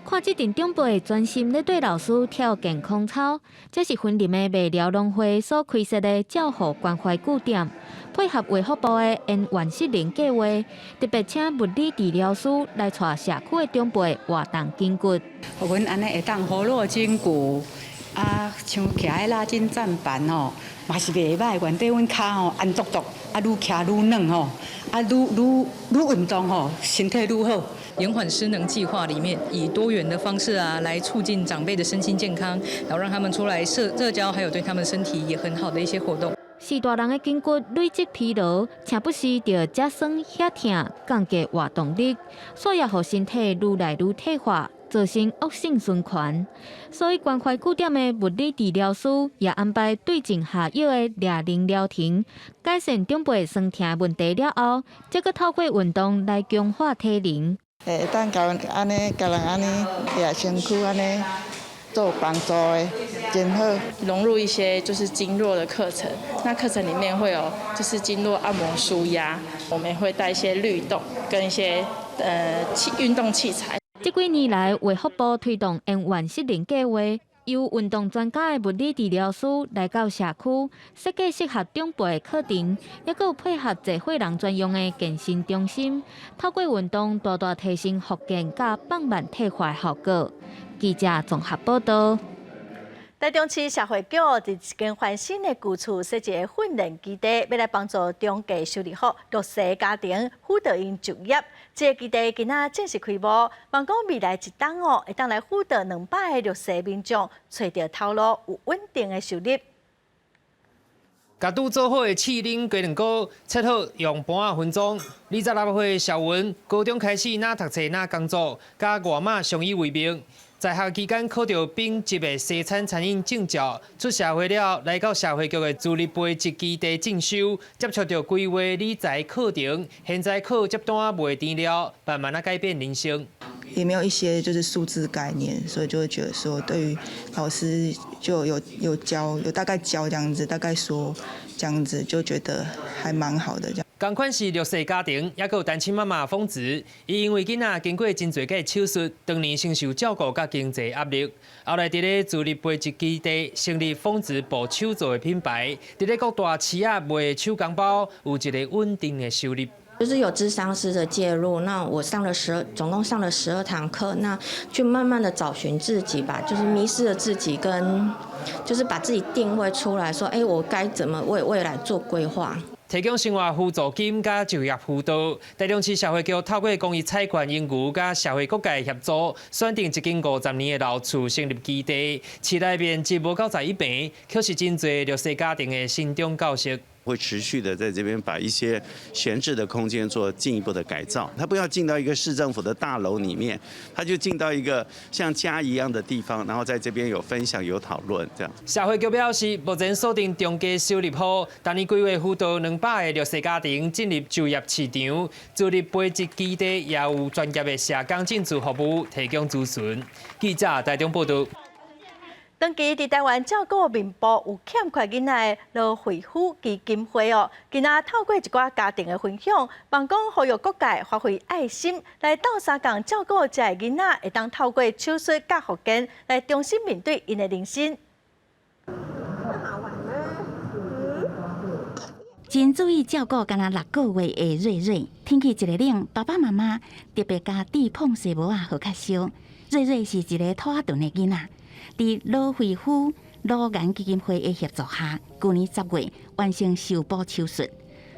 看这阵长辈专心咧对老师跳健康操，这是婚礼的未了农会所开设的照护关怀据点。配合卫福部的因原失灵计划，特别请物理治疗师来带社区的长辈活动筋骨。互阮安尼会当活络筋骨，啊，像徛喺拉筋站板吼，嘛是袂歹。原底阮骹吼安笃笃，啊，愈徛愈软吼，啊，愈运动吼，身体愈好。延缓失能计划里面，以多元的方式来促进长辈的身心健康，然后让他们出来社交，还有对他们身体也很好的一些活动。是大人的筋骨累积疲劳，且不时就脚酸、血痛，降低活动力，所以让身体愈来愈退化，造成恶性循环。所以关怀据点的物理治疗师也安排对症下药的俩龄疗程，改善长辈酸痛的问题了后，再搁透过运动来强化体能。会当甲安尼，甲人安尼练身躯安尼做有帮助的，真好。融入一些就是经络的课程，那课程里面会有就是经络按摩、舒压，我们也会带一些律动跟一些运动器材。这几年来，卫福部推动因原失灵计划。由运动专家的物理治疗师来到社区，设计适合长辈的课程，也有配合济岁人专用的健身中心，透过运动大大提升复健甲放慢退化的效果。记者综合报道。台中市社会局伫一间翻新的旧厝设置个训练基地，要来帮助中介修理好弱势家庭，辅导因就业。这个基地今仔正式开幕，望讲未来一档会当来辅导200个弱势民众，找到头路，有稳定的收入。甲拄做好的试冷鸡卵糕，切好用盘仔分装。26岁小文，高中开始哪读册哪工作，甲外妈相依为命。在学期间考到丙级的西餐餐饮证照，出社会了，来到社会局的自立培植基地进修，接触到规划理财课程，现在课接单卖甜了，慢慢改变人生。也没有一些就是数字概念，所以就会觉得说，对于老师就有教，有大概教这样子，大概说这样子，就觉得还蛮好的这样。同款是弱势家庭，也有单亲妈妈凤子，伊因为囡仔经过真侪个手术，当年承受照顾甲经济压力，后来伫咧自立培植基地成立凤子布手做的品牌，伫咧各大市啊卖手工包，有一个稳定的收入。就是有諮商師的介入，那我總共上了12堂課，那去慢慢的找尋自己吧，就是迷失了自己，跟就是把自己定位出來，說，我該怎麼為未來做規劃。提供生活輔助金加就業輔導，台中市社會局透過公益彩券應據加社會各界協助，選定一間50年的老厝成立基地，市內面只無夠11坪，卻是真濟弱勢家庭的心中教室。会持续的在这边把一些闲置的空间做进一步的改造，它不要进到一个市政府的大楼里面，它就进到一个像家一样的地方，然后在这边有分享、有讨论这样。社会局表示，目前锁定中低收入户，当年规划辅导200个弱势家庭进入就业市场，自立培植基地也有专业的社工进驻服务提供咨询。记者台中报道。长期伫台湾照顾面部有欠缺囡仔的罗惠夫基金会今仔透过一寡家庭的分享，望讲呼吁各界发挥爱心，来斗相共照顾这个囡仔，会当透过手术甲复健来重新面对因的人生。真注意照顾敢若6个月的瑞瑞，天气一个冷，爸爸妈妈特别加地碰洗帽好较烧。瑞瑞是一个拖顿的囡仔。伫罗惠夫老眼基金会的协助下，去年10月完成修补手术。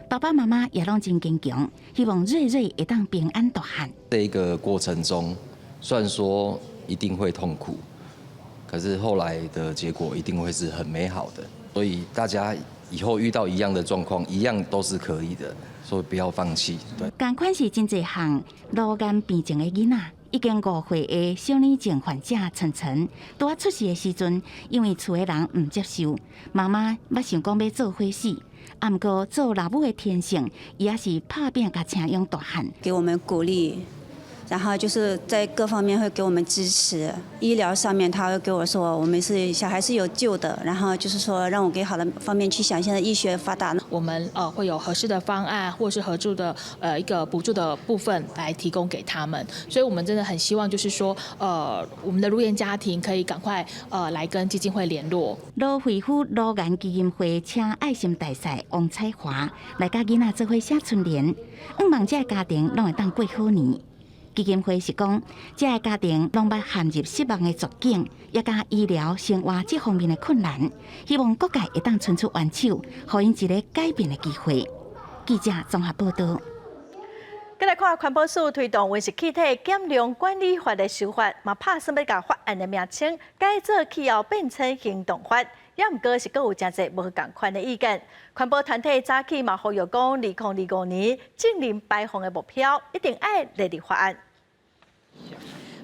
爸爸妈妈也拢真坚强，希望瑞瑞会当平安大汉。这一个过程中，虽然说一定会痛苦，可是后来的结果一定会是很美好的。所以大家以后遇到一样的状况，一样都是可以的，所以不要放弃。对，同款是真侪项老眼病症的囡仔。已经5岁的小女症患者晨晨，拄出世的时阵，因为厝的人唔接受，妈妈捌想讲要做伙死，啊，不过做老母的天性，伊也是拍拼甲请养大汉。给我们鼓励，然后就是在各方面会给我们支持。医疗上面他会给我说，我们是小孩是有救的，然后就是说让我给好的方面去想，现在医学发达，我们会有合适的方案或是合助的一个补助的部分来提供给他们，所以我们真的很希望就是说我们的入院家庭可以赶快来跟基金会联络。罗惠夫罗颜基金会请爱心大使王彩华来甲囡仔做伙写春联，希望这个家庭拢会当过好年。基金会是讲，这个家庭拢捌陷入失望的绝境，也甲医疗、生活这方面的困难，希望各界会当伸出援手，给因一个改变的机会。记者综合报道。再来看环保署推动温室气体减量管理法的修法，嘛拍算要把法案的名称改做气候变迁行动法，也毋过是阁有真侪无共款的意见。环保团体早起嘛呼吁讲，2025年净零排放的目标一定要列入法案。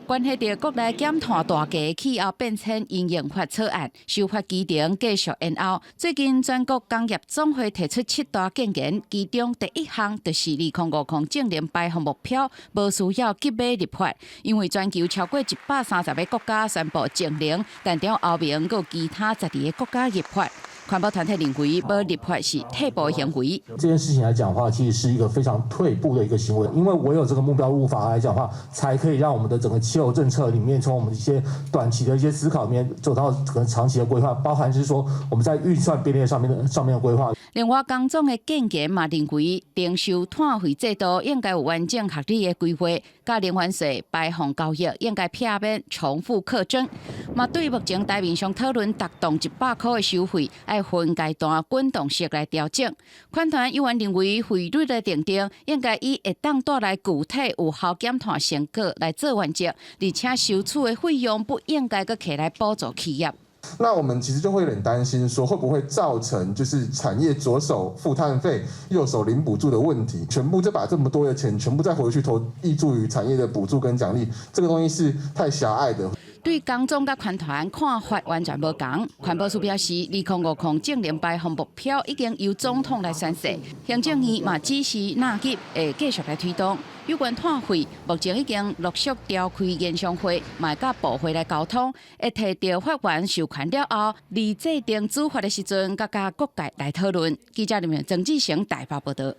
关系到国内减碳大计气候变迁应用法草案修法期程继续延后，最近全国工业总会提出7大建言，其中第一项就是2050净零排放目标无需要急马立法，因为全球超过130个国家宣布净零，但中后面阁有其他12个国家立法。环保团体认为，无立法是退步行为。这件事情来讲的话，其实是一个非常退步的一个行为，因为唯有这个目标入法来讲的话，才可以让我们的整个气候政策里面，从我们一些短期的一些思考里面走到可能长期的规划，包含是说我们在预算编列上面的规划。另外，工总的建言嘛认为，征收碳费制度应该有完整合理的规划，甲能源税排放交易应该避免重复课征。嘛对目前台面上讨论达动100块的收费，要分阶段滚动式来调整。款团议员认为，费率的定定应该以会当带来具体有效减碳成果来做原则，而且收取的费用不应该搁起来补助企业。那我们其实就会有点担心，说会不会造成就是产业左手付碳费，右手领补助的问题，全部就把这么多的钱全部再回去挹注于产业的补助跟奖励，这个东西是太狭隘的。对工总甲环团看法完全无同。环保署表示，2050净零排放目标已经由总统来宣示，行政院嘛指示纳入会继续来推动。有关碳费，目前已经陆续召开研商会，嘛甲部会来沟通，会摕到法院授权了后，离制定主法的时阵，甲各界来讨论。记者曾志成台北报道。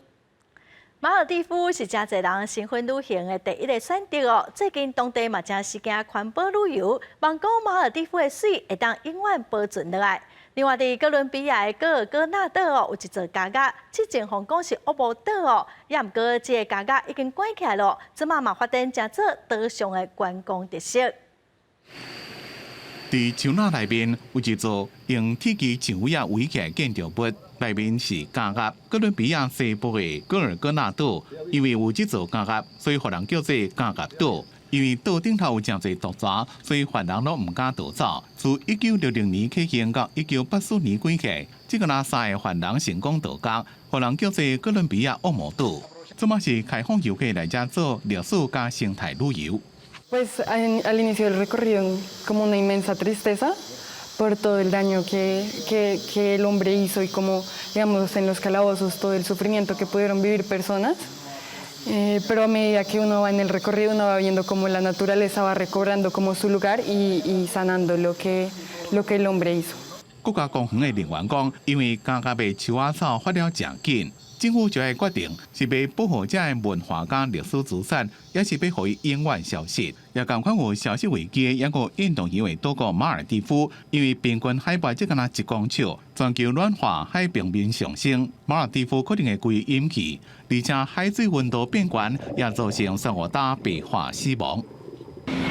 马尔地夫是真侪人新婚旅行的第一个选择哦。最近当地嘛正是行环保旅游，望讲马尔地夫的水会当永远保存落来。另外，伫哥伦比亚的戈尔戈纳岛哦，有一座家家，之前红讲是乌布岛哦，也毋过这个家家已经关起来了，即马嘛发展成做岛上的观光特色。伫树林内面有一座用铁基树叶围起的建筑物，内面是加压哥伦比亚西部的戈尔戈纳岛。因为有这座加压，所以互人叫做加压岛。因为岛顶头有真侪毒蛇，所以凡人都唔敢逃走。自1960年起行到1984年几起，这个3个凡人成功逃脱，互人叫做哥伦比亚恶魔岛。这嘛是开放游客来这做历史加生态旅游。Pues al inicio del recorrido como una inmensa tristeza por todo el daño que el hombre hizo y como, digamos, en los calabozos todo el sufrimiento que pudieron vivir personas. Pero a medida que uno va en el recorrido uno va viendo cómo la naturaleza va recobrando como su lugar y sanando lo que el hombre hizo. 国家公园的人员讲，因为加加被树仔草发了真紧。政府就会决定是要保护这的文化甲历史资产，也是要予伊永远消失。也同款有消失危机的，也有运动游的岛国马尔地夫，因为平均海拔只敢若1公尺，全球暖化海平面上升，马尔地夫可能会归淹去，而且海水温度变悬，也造成生活大白化死亡。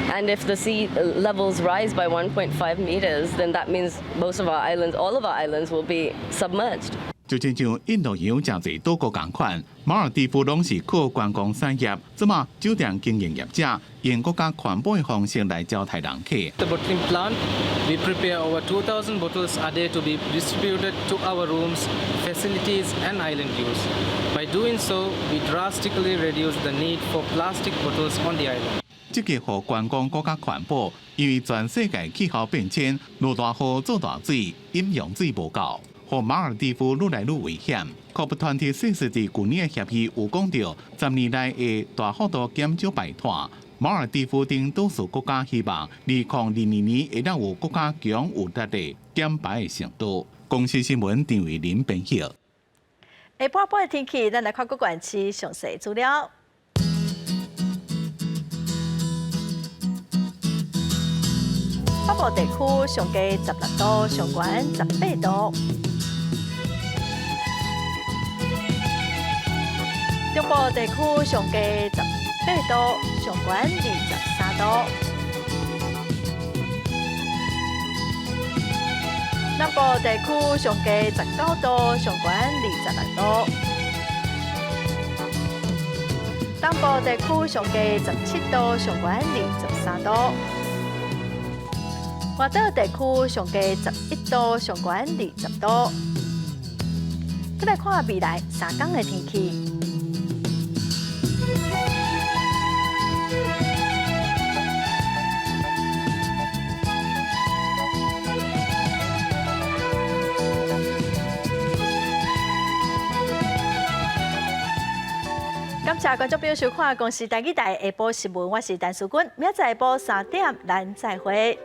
And if the sea levels rise by 1.5 meters, then that means most of our islands, all of our islands, will be submerged. 就亲像印度洋真侪岛国同款，马尔地夫拢是靠观光产业，即嘛酒店经营业者用国家环保的方式来招待人客。The bottling plant, we prepare over 2,000 bottles a day to be distributed to our rooms, facilities, and island use. By doing so, we drastically reduce the need for plastic bottles on the island. 积极互观光国家环保，因为全世界气候变迁，落大雨做大水，饮用水无够。互马尔地夫愈来愈危险。COP26 伫去年的协议有讲到，10年内的大幅度减少排碳，马尔地夫等多数国家希望2022年会当有国家强有力的减排的程度。公司新闻张伟林编辑。下半的天气，咱来看各县市详细资料。北部地区上低16度，上悬18度；中部地区上低18度，上悬23度；南部地区上低19度，上悬26度；东部地区上低17度，上悬23度。华岛地区上低11度，上悬20度。再来看未来3天的天气。感谢观众朋友收看《公视台语台下晡新闻》，我是陈淑君，明仔载下晡3点，咱再会。